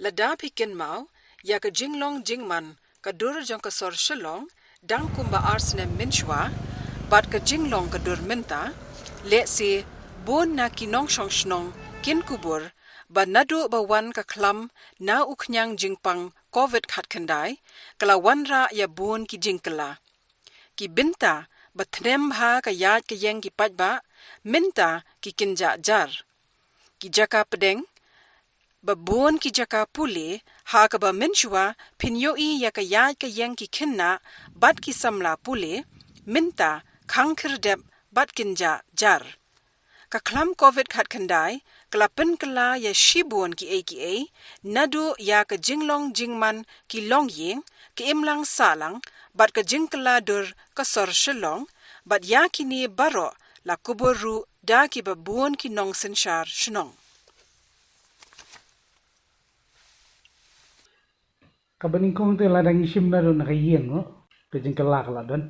Lada pikin mau, ya ke jinglong jingman, kadur jong kesor shelong, dang kumba arsne minchwa, bat ke jinglong kadur minta, le si bon na kinong shong shnong, kin kubur, ba nadu ba wan ka klam, na uknyang jingpang COVID khat kendai, kala wan ra ya bon ki jingkala. Ki binta, ba tnem ha ka yad ka yeng ki pajba, minta ki kinja jar. Ki jaka pedeng, babon ki jaka pule ha ka ba minchwa pinyoi ya ka yad ka yeng ki kinna bat ki samla pule minta khangkhir deb bat kinja jar ka klam COVID khat khandai klapin kala ya shibon ki aka nadu ya ka jinglong jingman ki long yeng ki imlang salang bat ka jingkala dur ka sor shilong bat ya kini baro la kuboru da ki babon ki nong senshar shnong. Kabaningkong te ladang isim na doon nakayeng no kajing kalak la doon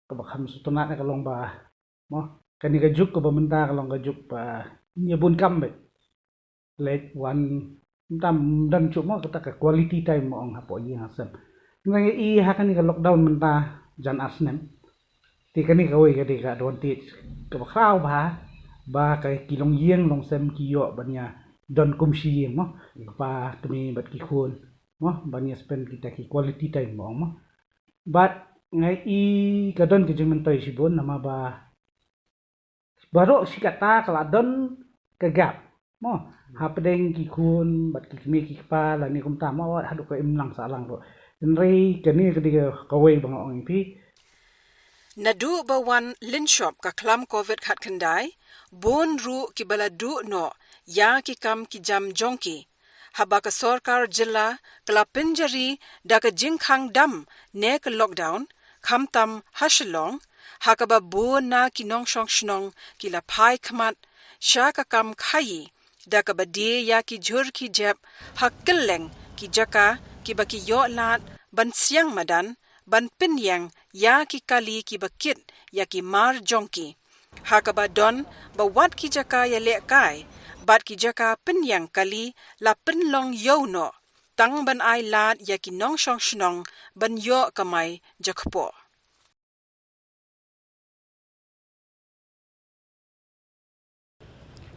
kabakam sutunat na kalong ba mo kani kajuk ko ba menta kalong kajuk ba nyebun kambe late one tam dan cuk mo kata ka quality time mo ang hapo yi hasam ngai I ha kani ka lockdown menta jan asnem ti kani ka oi ka di ka advantage ka ba kraw ba ka kilong yeng long sem ki yo banya don kumshi yeng mo pa tumi bat ki khun mo banya spend kita ki quality time mo but ngai I kadon ke jeng mentoy sibon nama ba baro si kata kala don kagap mo hapdeng ki khun bat ki mi ki pa la ni kum ta mo hadu ko imlang salang ro nrei kani kadi ka wei bang ong pi Nadu bawan linshop ka klam COVID khat khandai, bon ru ki baladu no ya ki kam ki jam jongki. Haba ka sorkar jilla kala pinjari da ka jingkhang dam ne ka lockdown, kham tam hashilong, hakaba bon na ki nong shong shnong ki la pai khmat, sha ka kam khayi, da ka bade ya ki jhur ki jeb, hakilleng ki jaka ki ba ki yo lat ban siang madan, ban pinyang ya ki kali ki bakit ya ki mar jongki hakaba don ba wat ki jaka ya le kai bat ki jaka pinyang kali la pinlong yo no tang ban ai lat ya ki nong shong shnong ban yo kamai jakpo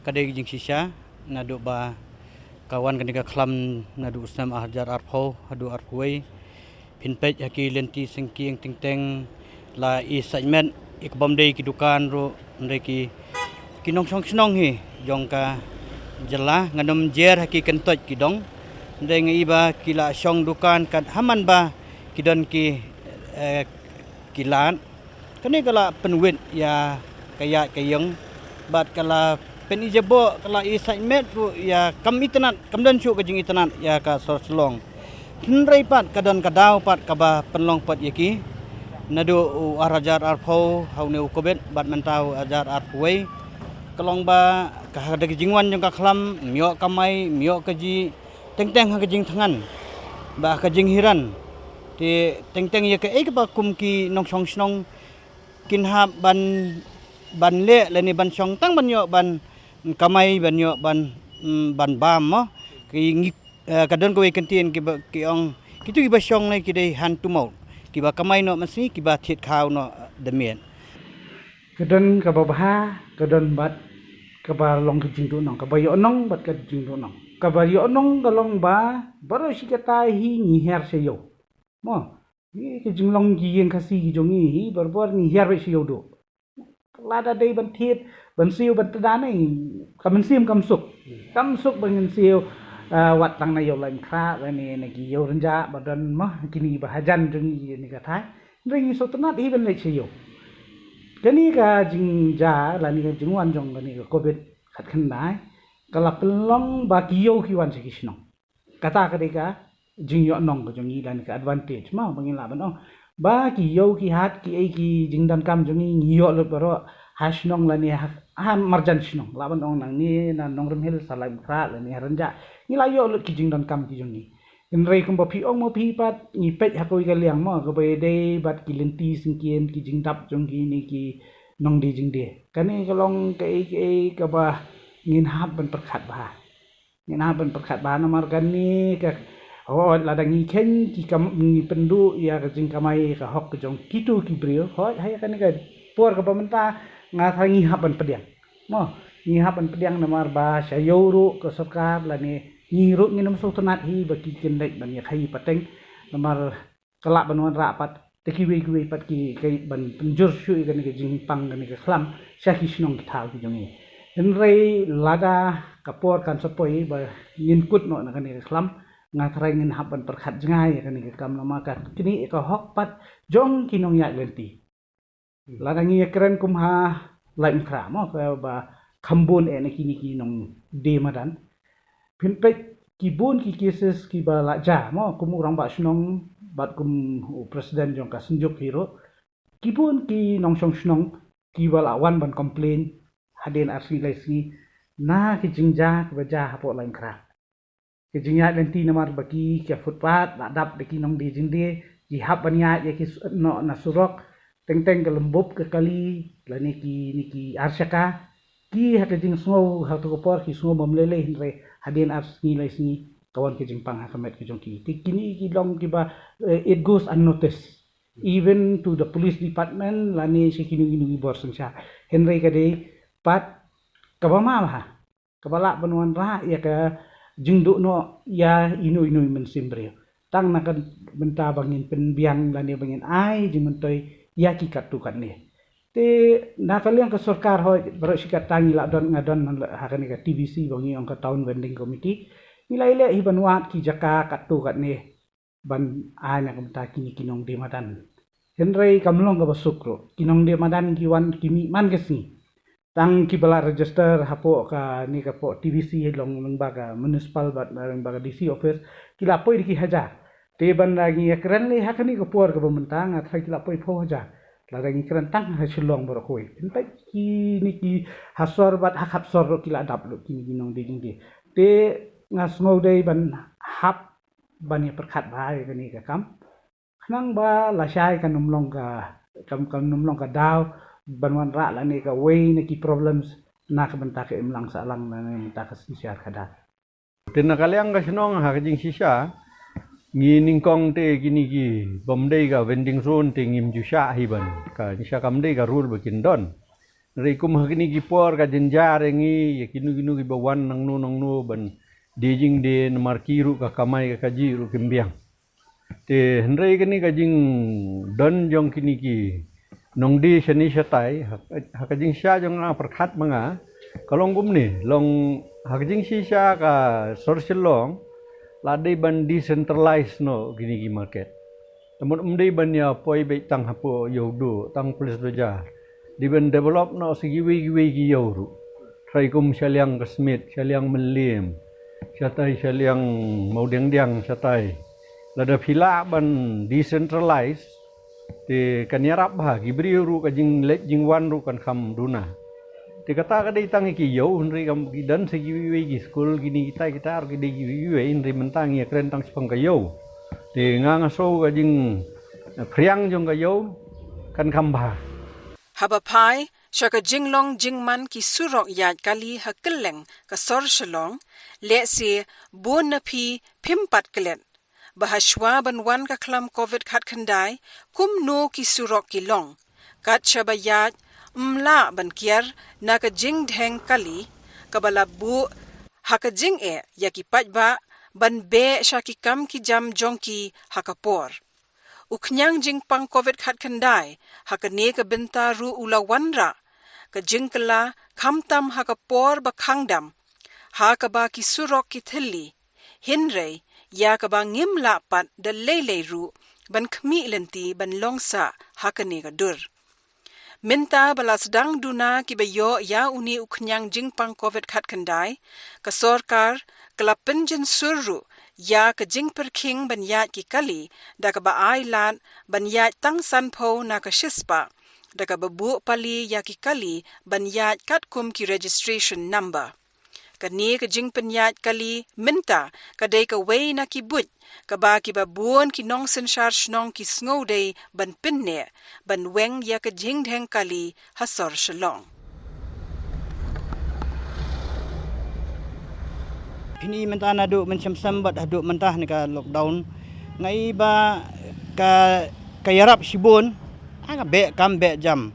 kadai jing sisa nadu ba kawan kanika klam nadu usnam ahjar arpho hadu arphuai pinpej haki lenti sengking tingteng la I segmen ikbam dei ki dukan ro ndai ki nong song snong hi jong ka jela nganam jer haki kentoj ki dong ndai ngai ba ki la song dukan kat haman ba ki don ki lan kani kala penwit ya kaya kayeng bat kala pen ijebo kala I segmen ru ya kam itenat kam dan chu ka jing itenat ya ka sor selong Nrai pat kadon kadau pat kaba penlong pat yaki nadu arajar arpho haune ukobet bat mentau ajar arphuai kalong ba ka hada jingwan jong ka khlam myo kamai myo kaji teng ha jing thangan ba ka jing hiran ti teng ye ka ek ba kum ki nong song snong kin ha ban le leni ban song tang ban yo ban kamai ban yo ban bam mo ki kadon ko kentien ki ong kitu ki basong nai ki dei han tu mau ki ba kamai no masi ki ba thiet khaw no demien kadon ka ba kadon bat ka ba long ki jing tu nong ka ba yo nong bat ka jing tu nong ka ba yo nong ka long ba baro si kata hi ni her se yo mo ni ki jing long ki yen kasi ki jong hi bar ni her se yo do lada dei ban thiet ban siu ban ta nai kam sim kam suk ban siu wat tang na yo lan kha la ni ki yo ranja badan mah kini bahajan jeng ni ka thai ring so tanat hi ben le che yo kani ka jing ja la ni ka jing wan jong ni ka covid khat khan nai kala pelong ba ki yo ki wan se ki sno kata ka de ka jing yo nong ko jong ni la ni ka advantage ma bangin la ban ong ba ki yo ki hat ki ai ki jing dan kam jong ni yo lo baro hash nong la ni ha marjan shnong la ban ong nang ni na nong rim hil salam kra la ni ranja ni la yo lo ki jing dan kam ki jong ni in rei kum ba pi ong mo pi pat ni pet ha ko ga liang mo ko be de bat ki lenti singkien ki jing dap jong ki ni ki nong di jing de kani ka long ka ai ka ba ngin hap ban per khat ba ni na ban perkat ba na margan ni ka ladang ni ken ki kam ni pendu ya ka jing kamai ka hok jong kitu ki brio hai kan ka por ka pemerintah ngatangi haban pediang mo ni haban pediang na mar ba sayuru ka sarkar la ni ru ni nam sultanat hi ba ki kendek ban ya khai pateng na mar kelak banwan rapat tekiwe pat ki kai ban penjur shu kan ka jing pang kan ka khlam syaki snong ki thau ki jong ni henrei lada kapor kan sapoi ba ngin kut no na kan ka khlam ngathrai ngin haban perkhat jengai kan ka kam nama ka kini ka hok pat jong kinong ya lenti ladangi keren kumha lain kra mo ka ba khambun e na kini ki nong de madan pinpek kibun ki cases ki ba la ja mo kumurang ba snong bat kum presiden jong ka senjuk hero kibun ki nong song snong ki ba la wan ban complain haden arsi laisi na ki jingja ka ba ja hapo lain kra ki jingya lenti namar baki ke footpath la dap de ki nong de jinde ki hap banya ye ki no na surok teng ke lembub ke kali la niki arsaka ki haka jing sngo ha to por ki sngo mamlele hinre hadin ars ni lai sini kawan ke jing pang ha kamet ke jong ki kini ki long ki ba it goes unnoticed even to the police department la ni si kini bor sengsa henre ka de pat kabama ha kabala banwan ra ya ka jing do no ya inu men simbre tang na kan benta bangin penbiang la ni bangin ai jing mentoi ya ki katu kan ni te na kalian ke sarkar ho baro sikat tangi la don ngadon hakani ka TVC bangi ong ka town vending committee nilai le hi banwat ki jaka katu kan ni ban ana kam ta kini kinong de madan henrei kamlong ka basukro kinong de madan ki wan kimi man kesni tang ki bala register hapo ka ni ka po TVC long lembaga municipal bat lembaga DC office kila poi ki haja te ban lagi keren le hakani ko por ka pemerintah ngat kila poi pho haja lagi keren tang ha silong bor koi entai ki ni ki hasor bat hakap sor kila dap lo kini ginong de jing de te ngas ngau dei ban hap ban ya perkhat bai ka ni ka kam khnang ba la shai ka numlong ka kam numlong ka daw banwan ra la ni ka way ni ki problems na ka banta ka imlang sa lang na banta ka sisyar kada tinakaliang ka sinong ha kajing sisya ngi ningkong te gini gi bomdei ga vending zone te ngim jusha hiban ka nisha kamdei ga rule bakin don rei kum hakini gi por ka jenjar ngi yakinu ginu gi bawan nang nu ban dejing de markiru ka kamai ka kajiru kimbiang te hendrei gini ka jing don jong kini gi nongdi shani shatai hakajing sha jong na perkhat manga kalong gumni long hakajing shisha ka social long ladai ban decentralized no gini gi market namun umdai ban ya poi be tang hapo yodo tang police bajar di ban develop no segi wi gi yoru trai kum syaliang kesmit syaliang melim syatai syaliang mau diang syatai lada phila ban decentralized te kanyarap ba gibri ru ka jing let jing wan ru kan kham duna te kata ka dei tangi ki yo henri kam dan segi wi gi school gini kita ar gi dei wi henri mentang ya keren tang sepang ka yo te ngang so ka jing kriang jong ka yo kan kham ba haba pai shaka jinglong jingman ki surok yat kali hakeleng ka sor shalong le se bon na phi phimpat klet bahashwa banwan ka klam covid khat khandai kum no ki surok ki long kat shabayat mla ban kier na ka jing dheng kali kabala bu hakajing e yaki pajba ban be shaki kam ki jam jongki hakapor uknyang jing pang covid khat khandai hakane ka benta ru ula wanra ka jingkala khamtam hakapor ba khangdam hakaba ki surok ki thilli hinrei ya kaba ngimla pat da lele ru ban khmi lenti ban longsa hakane ka dur minta balas dang duna ki bayo ya uni uknyang jingpang covid khat khandai ka sarkar klapen jin surru ya ka jingper king ban ya ki kali da ka ba ailan ban ya tang san pho na ka shispa da ka babu pali ya ki kali ban ya kat kum ki registration number kani ka jingpen ya kali minta ka dei ka way na ki but ka ba ki babuon ki nong sen shar shnong ki sngo dei ban pinne ban weng ya ka jing dheng kali hasor shalong pini mentah nadu mencam bat hadu mentah ni ka lockdown ngai ba ka yarap sibun aga be kam be jam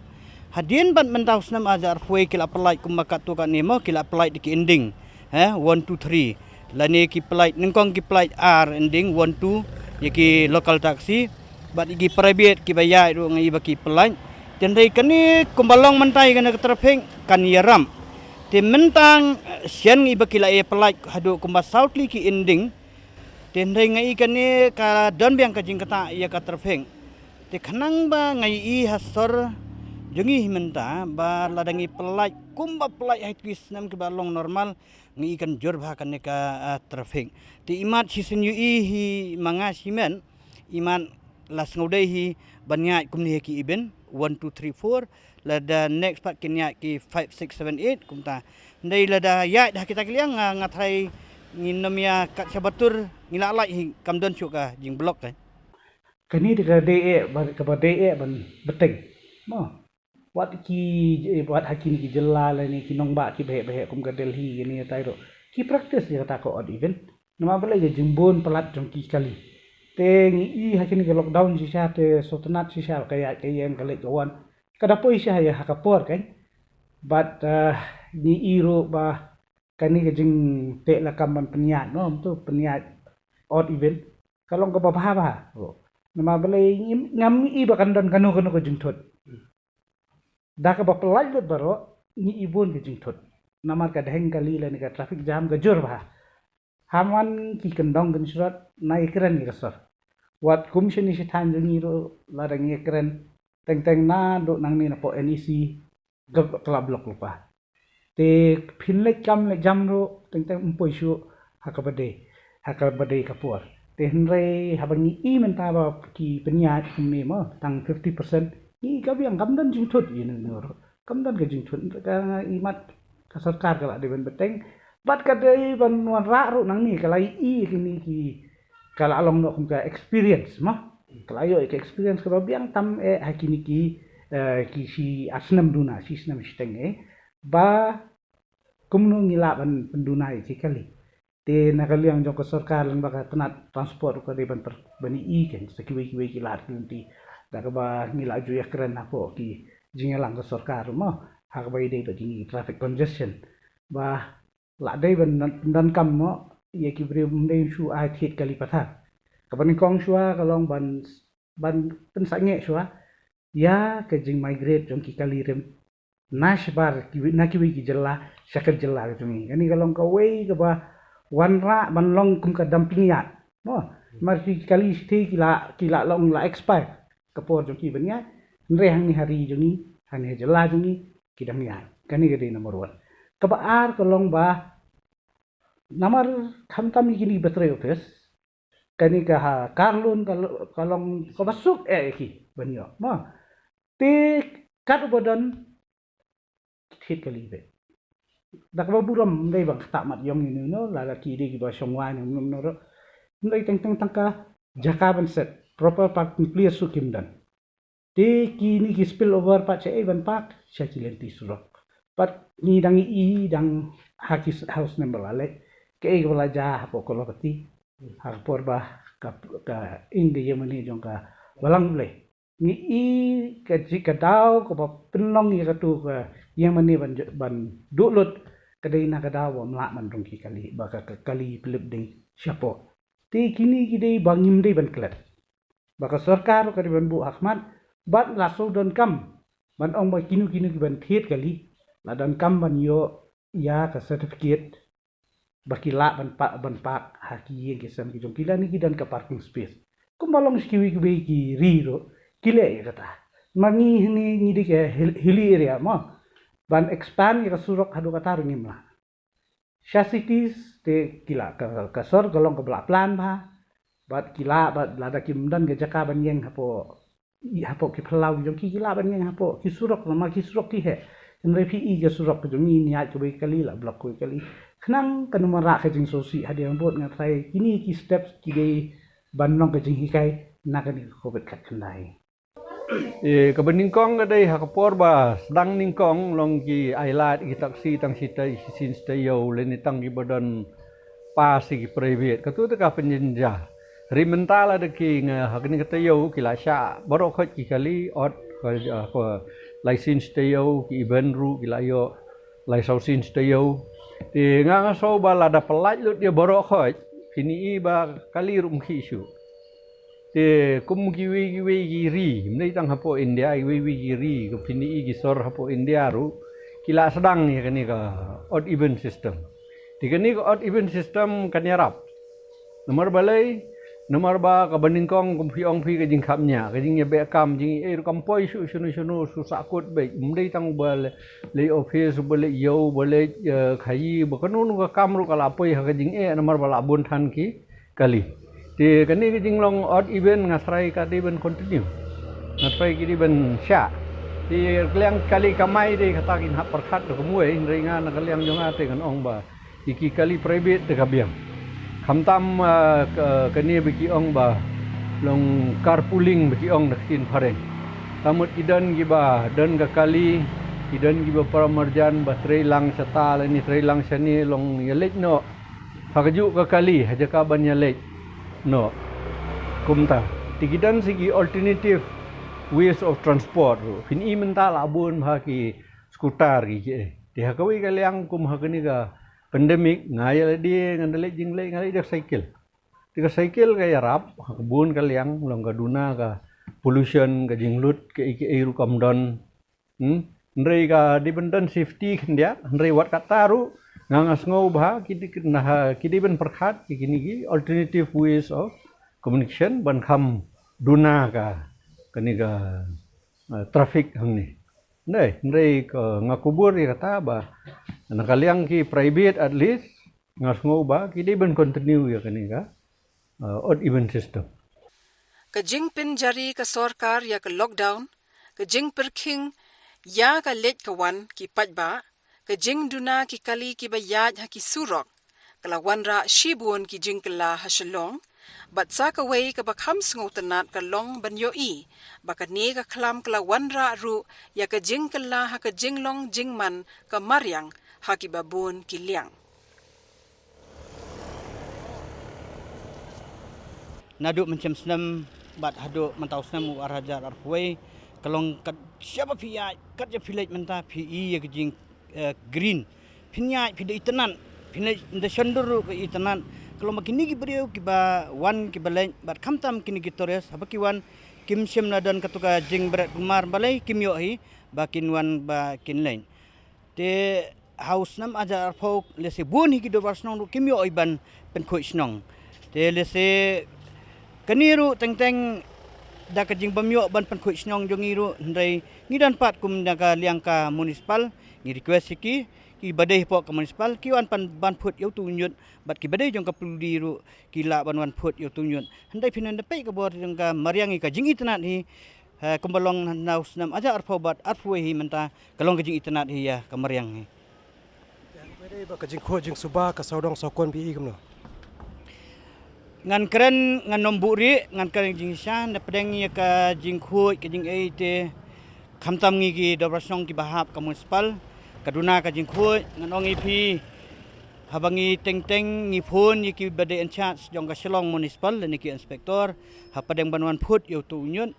hadin ban mentah Usnam Azhar Arfway kila pelai kumakat tu kan nemo kila pelai di ending 1 2 3 lani ki pelai nengkong ki pelai R ending 1 2 yaki local taxi bat igi private ki bayar ru ngai ba ki pelai dan dai kani kumbalong mentai kana traffic kan yaram te mentang sian ngi bakila e pelai hadu kumba southly ki ending ten dai ngai kani ka don biang ka jingkata ya ka traffic te khanang ba ngai i hasor jongi menta ba ladangi pelai kumba pelai haitwis nam ke balong normal ngi kan jor bha kan ka traffic te imat sisun yu i hi manga simen iman las ngaudai hi banya kumni ki iben 1 2 3 4 lada next part kinya ki 5 6 7 8 kumta ndai lada ya dah kita kiliang ngathai nginomia kat sabatur ngila lai hi kamdon chuka jing blok kan kani de ka de ban beteng mo wat wat hakin ki jella la ni ki nong ba ki be kum ka Delhi ni tai ro ki practice ya ta ko od event nama bele je jimbon pelat jong ki kali te ngi hakin ki lockdown si sha te sotenat si sha kaya kayen kale kawan kada poi sha ya hakapor kan but ni iro ba kani ke jing te la kamban peniat no tu peniat odd event kalong ka ba nama bale ngam i ba kan don kanu ko jing thot da ka ba pelai lut baro ni ibon ke jing thot nama ka dheng kali la ni ka traffic jam ga jor ba haman ki kendong gen surat nai keren ni kasar wat commission ni sitan jing iro la dang keren teng na do nang ni na po NEC club blok lupa te pinlek kam le jamro teng umpoi shu hakabade kapur te henre habangi i menta ba ki peniat kumni mo tang 50% i ka biang kamdan jing thut yin no kamdan ke jing thut ka imat ka sarkar kala de ben beteng bat ka de ban wan ra ro nang ni kala i kini ki kala along no kum ka experience ma kala yo ke experience ka biang tam hakini ki si asnam duna si asnam steng ba kumno ngila ban pendunai ki kali te nakaliang jong ko sarkar lang baka tanat transport ko de ban bani i ken sa kiwi ki lar ti da ka ba ngila ju ya kren ako ki jingalang ko sarkar mo ha ka ba ide to jingi traffic congestion ba la dai ban dan kam mo ye ki bre mde shu a thit kali patha ka ban kong shua ka long ban pen sange shua ya ke jing migrate jong ki kali rem nashbar kiwi ki jella syakar jella gitu ni ini kalau kau wei ke ba wanra ban long kum ka dampingiat no marti kali stay kila long la expire kapor jong ki banya nre hang ni hari jong ni hang jella jong ni ki damiat kani gede nomor 1 ka ba ar kalong ba namar khamtam gini betre office kani ka ha karlun kalong ko basuk ki banyo mo te kat bodan hit kali be dak ba buram dai bang tak mat yong ni no la ki de ki ba songwa ni no ro ndai teng tangka jakaban set proper parking clear su kimdan te ki ni ki spill over pa che ban pak shakilenti surok pat ni dang i dang hakis house number ale ke e bala ja po kolopati har por ba ka inge yemani jong ka walang le ni i ka jika daw ko ba penlong ya tu ka yang mani ban dulut kadai na kadaw mla man rong ki kali ba ka kali pelip ding siapo ti kini kidai bangim dei ban klet ba ka sarkar ka ban bu ahmad bat la so don kam ban ong ba kinu ki ban thiet kali la don kam ban yo ya ka certificate bakila ban pak haki ye kesam ki jong kila ni ki dan ka parking space kumbalong skiwi ki riro kile kata mangi ni di ke hili area mo ban expand ya surok hadu kata ngimla cities te kila ka sor golong ka bla plan ba bat kila bat lada kim dan ke jaka ban yeng hapo ki phalau jong ki kila ban yeng hapo ki surok ma ki surok ki he nre pi i ke surok jong ni ya cobai kali la blok ko kali khnang kan mara ka jing sosi hadiang bot ngatai kini ki steps ki dei ban nong ka jing hikai nakani covid kat kendai Kabeningkong kadai hakapor ba sedang ningkong long ki ailat ki taksi tang sita sin stayo leni tang ki badan pasi ki private ka tu ka penjenja ri mentala de ki nga hakni ka tayo ki la sha baro khot ki kali ot ko license tayo ki event ru ki la yo license tayo ti nga so ba la da pelaj lut dia baro khot pini ba kali rum ki su te kum ki ri mnei tang hapo India ki ri ko pini ki sor hapo India ru kila sedang ni kani ka odd event system tiga ni odd event system kan yarap nomor balai nomor ba ka bandingkong kum pi ong pi ka jing kamnya ka jing be kam jing kampoi su su sakut be mdei tang bal le office bale yo bale khai ba kanun ka kam ru kala poi ka jing nomor bala bun than ki kali ti kani ka jing long odd event ngasrai ka di ben continue ngasrai ki di ben sya di kaliang kali kamai de katakin hak perkat ke muai ringan kaliang jong ate kan ong ba iki kali private de kabiang khamtam kani biki ong ba long carpooling biki ong nakin pareng tamut idan giba dan ga kali idan giba paramarjan ba lang sata ni lang sani long yelek no hakaju ka kali haja ka ban yelek no kumta tigidan sigi alternative ways of transport fin i mental abun ha ki skutar ki ti ha kawi kaliang kum ha kani ga pandemic ngaya di ngandale jingle ngali dak cycle ti ka cycle ga yarap bun kaliang long ga duna ga pollution ga jinglut ke iru kamdon ndrei ga dependent safety khindia ndrei wat kataru ngangas ngau ba kidi ben perkhat kini gi alternative ways of communication ban kham duna ga kani ga traffic hangni ndrei ka ngakubur ya kata ba nakaliang ki private at least ngas ngau ba kidi ben continue ya kani ga odd event system ka jing pin jari ka sarkar ya ka lockdown ka jing perking ya ka let ka wan ki pajba ka jing duna ki kali ki bayaj ha ki surok kala wanra shibun ki jing kala hashalong bat sa ka wei ka bakham sngo tanat ka long ban yo i baka ni ka klam kala wanra ru ya ka jing kala ha ka jing long jing man ka maryang ha ki babun ki liang Naduk macam senam bat haduk mentau senam u arajar arfway kalong kat siapa pihak kat je village menta PE ya kejing green pinya pide itenan pinai nda shandur ke itenan kalau makin ni beriu kiba wan kiba lain bat kamtam kini gitores habaki wan kim sim nadan katuka jing berat kumar balai kim yo hi bakin wan ba kin lain te house nam aja arfau lese bun hi kido barsnong kim yo iban pen khoi snong te lese kaniru teng da kajing bamyo ban pen khoi snong jongiru ndai ngidan pat kum naga liangka municipal ngi request ki badai po ka municipal ki wan pan ban phut yo tunyut bat ki badai jong ka puldiru ki la ban wan phut yo tunyut handai pinan de pe ka bor jong ka mariangi ka jingi tanat hi kumbalong naus nam aja arfo bat arfo hi menta kalong ka jingi tanat hi ya ka mariang hi badai ba ka jing kho jing suba ka saudong sokon bi igam no ngan keren ngan nomburi ngan keren jing shan da pedeng ya ka jing kho ka jing ei te khamtam ngi ki dobrasong ki bahap ka municipal kaduna ka jing kho ngan ong ipi habangi teng ngi phone ki bade en charge jong ka Shillong municipal ni ki inspector ha padeng banwan phut yo tu nyun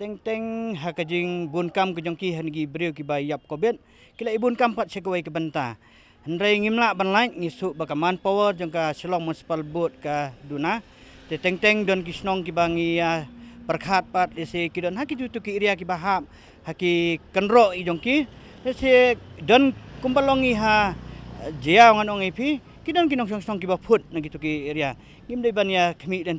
teng ha ka jing bun kam ka jong ki han gi breu ki bay yap ko bet kila ibun kam pat sekawai ke banta Hendrai ngimla banlai ngisu bakaman power jong ka Shillong municipal board ka duna te teng don kisnong ki bangi perkhat pat ese ki don haki tu ki area ki bahap haki kenro i jong ki ese don kumbalongi ha jia ngan ong ipi ki don kinong song ki ba phut na gitu ki area ngim dei ban ya khmi dan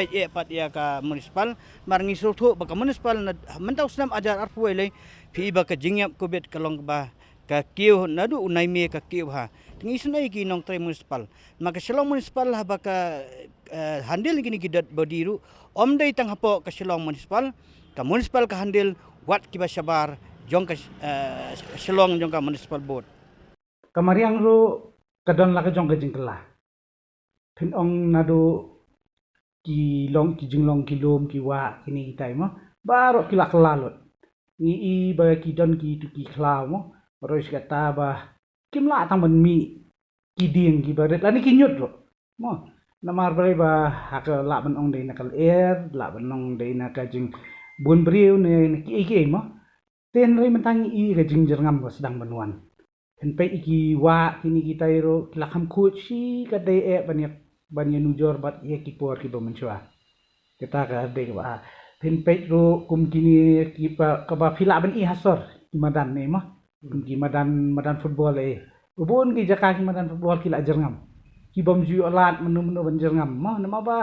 pe pat ya ka municipal mar ngisu thu baka municipal mentau snam ajar arpuai le pi ba ka jingyap ko bet kalong ba ka kiu nadu unai me ka kiu ha tingi sunai ki nong tre municipal maka Shillong municipal ha baka handle gini gidat bodiru om dei tang hapo ka Shillong municipal ka handle wat ki ba sabar jong ka Shillong jong ka municipal board kamariang ru kadon la ka jong ka jingkla pin ong nadu ki long ki jinglong ki lom ki wa kini tai mo baro ki la klalot ni i ba ki don ki tu ki klaw mo rois kata ba kim la tang ban mi kiding ki badet lani kinyut ro mo namar bare ba hak la ban ong dei nakal air la ban ong dei naka jing bun briu ne ki ki mo ten rei mentang i ga jing jerngam ko sedang banuan pen pe iki wa kini kita iro kilakam kuci ka dei e banyak nujor bat ye ki por ki bomenchwa kita ka dei ba pen pe ro kum kini ki pa ka ba phila ban i hasor ki madan ne mo ki madan football ubun ki jaka ki madan football ki la jerngam ki bom ju alat menu ban jerngam mo nama ba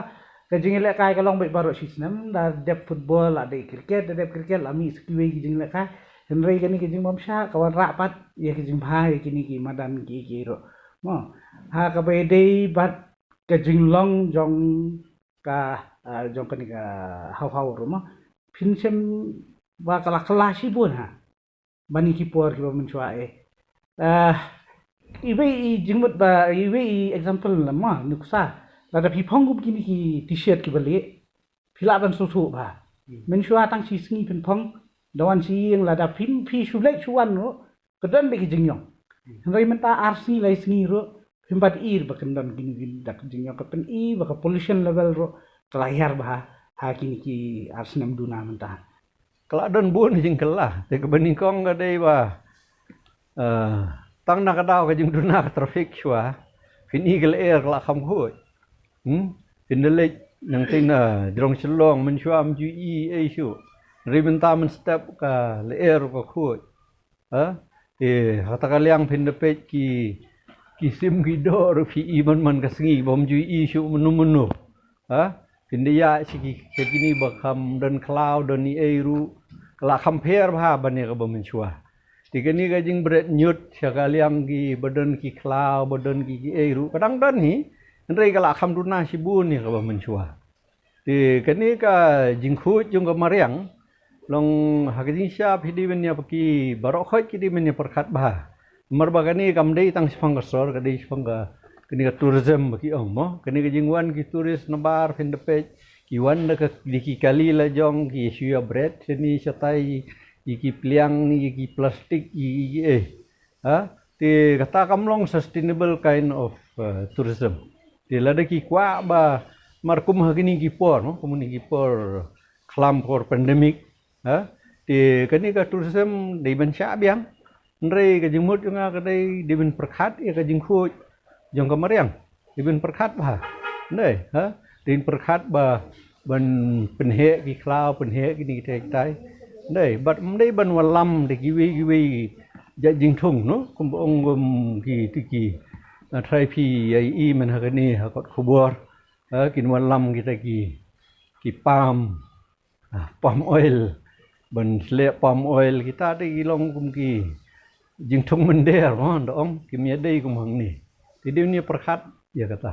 ka jing le kai ka long bai baro sisnam da dep football ada cricket da dep cricket la mi skiwe ki jing le kai henry kini ki jing bom sha kawan rapat ye ki jing bhai kini ki madan ki ro mo ha ka bai dei bat ka jing long jong ka jong ka ni ka hau ro mo phin sem ba kala kala si bun ha bani ki por ki bom chwa ibe I jingmut ba ibe I example lama nuksa lada pi phong gup kini ki t-shirt ki bali phila ban su su ba men shua tang si singi pin phong dawan si yang lada pin pi shulek chuan ro kedan be ki jingyong ngai menta rc lai singi ro pimbat ir ba kendan kini dak jingyong ka pen I ba ka pollution level ro kelahir ba ha kini ki arsenam duna menta Keladon bun jing kelah te kebeningkong ka dei ba tang nak daw ka jing duna ka traffic shwa fin eagle air la kham khoi fin de lek nang tin na drong chlong men shwa am ju I shu ribenta men step ka le air ka khoi hata ka liang fin de pet ki sim ki do ro fi I man ka sngi bom ju I shu menu fin de ya chi ki ni ba kham dan cloud dan ni ru la compare ba ban ne ka bom shwa tiga ni gajing berat nyut sekaliang ki badan ki klau badan ki ru kadang dan ni ndai kala kham duna sibun ni ka menchua ti kani ka jingkhu jung ka mariang long hagajing sya phidi ben ya paki barok khoi ki di men ya perkhat ba marba kani kam dei tang sipang ka sor ka dei sipang ka kani ka tourism baki mo kani ka jingwan ki turis nabar fin de page ki wan ka di kali la jong ki syua bread sini satai iki pliang ni iki plastik ti kata kamlong sustainable kind of tourism ti lada ki kwa ba markum hagini ki por no komuni ki por klam for pandemic ti kani ka tourism dei ban sha biang ndrei ka jingmut nga ka dei dibin perkhat ka jingkhu jong ka mariang dibin perkhat ba ndai din perkhat ba ban penhe ki klau penhe ki ni tai đây bắt đây ban walam de giwi ja jing thung no kum ong ki tiki trai pi ai man ha ni ha kot khubor kin walam kita ki palm oil ban sle palm oil kita de long kum ki jing thung men der mo dong ki mi dei kum hang ni ti ni perkhat ya kata